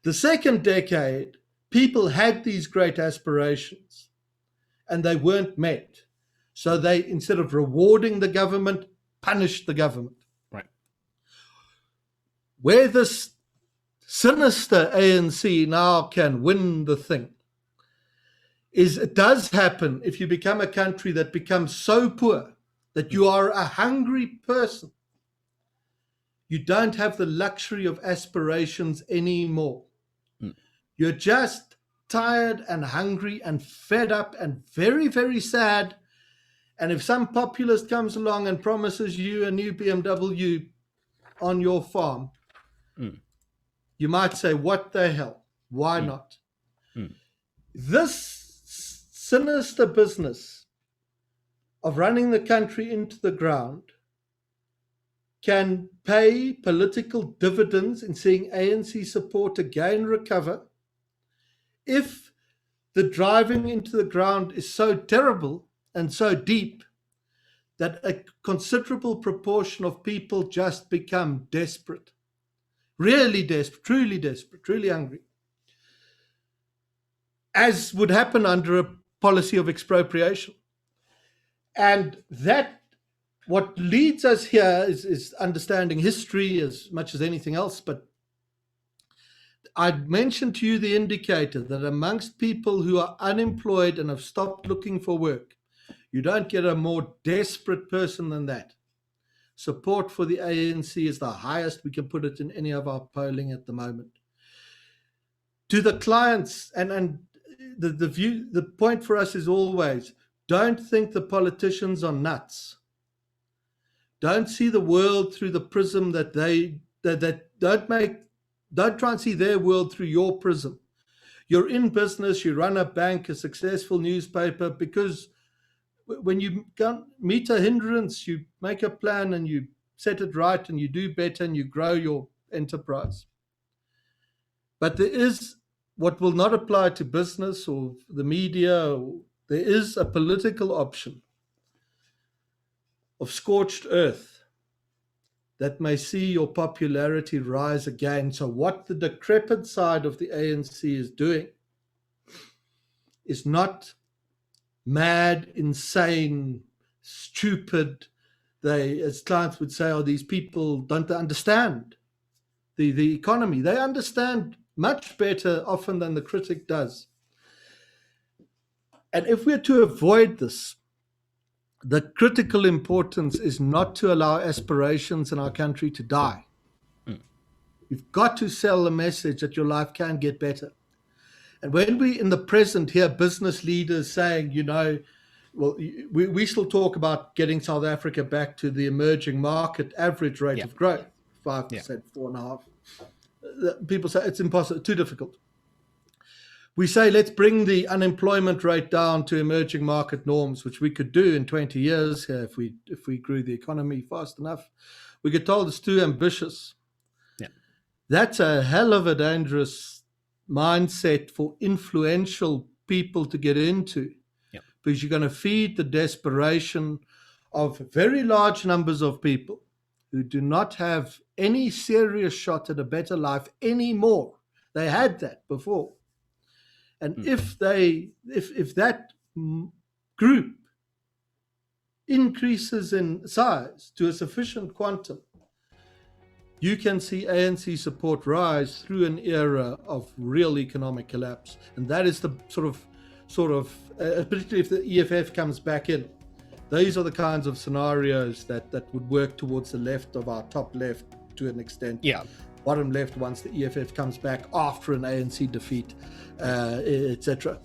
The second decade, people had these great aspirations and they weren't met. So they, instead of rewarding the government, punished the government. Right. Where this sinister ANC now can win the thing is it does happen if you become a country that becomes so poor that you are a hungry person. You don't have the luxury of aspirations anymore. You're just tired and hungry and fed up and very, very sad. And if some populist comes along and promises you a new BMW on your farm, you might say, what the hell? Why not? This sinister business of running the country into the ground can pay political dividends in seeing ANC support again recover if the driving into the ground is so terrible and so deep that a considerable proportion of people just become desperate, really desperate, truly hungry, as would happen under a policy of expropriation. And that, what leads us here is understanding history as much as anything else. But I'd mentioned to you the indicator that amongst people who are unemployed and have stopped looking for work, you don't get a more desperate person than that. Support for the ANC is the highest we can put it in any of our polling at the moment. To the clients, and the point for us is always, don't think the politicians are nuts. Don't see the world through the prism that don't try and see their world through your prism. You're in business, you run a bank, a successful newspaper, because when you meet a hindrance, you make a plan and you set it right and you do better and you grow your enterprise. But there is what will not apply to business or the media. There is a political option of scorched earth that may see your popularity rise again. So what the decrepit side of the ANC is doing is not mad, insane, stupid. They, as clients would say, these people don't understand the economy. They understand much better often than the critic does. And if we're to avoid this, the critical importance is not to allow aspirations in our country to die. You've got to sell the message that your life can get better. And when we in the present hear business leaders saying, well, we still talk about getting South Africa back to the emerging market average rate of growth, 5%, 4.5%. People say it's impossible, too difficult. We say, let's bring the unemployment rate down to emerging market norms, which we could do in 20 years here if we grew the economy fast enough. We get told it's too ambitious. Yeah. That's a hell of a dangerous mindset for influential people to get into, because you're going to feed the desperation of very large numbers of people who do not have any serious shot at a better life anymore. They had that before. And if that group increases in size to a sufficient quantum, you can see ANC support rise through an era of real economic collapse. And that is the sort of particularly if the EFF comes back in, these are the kinds of scenarios that would work towards the left of our top left to an extent. Yeah. Bottom left once the EFF comes back after an ANC defeat, etc.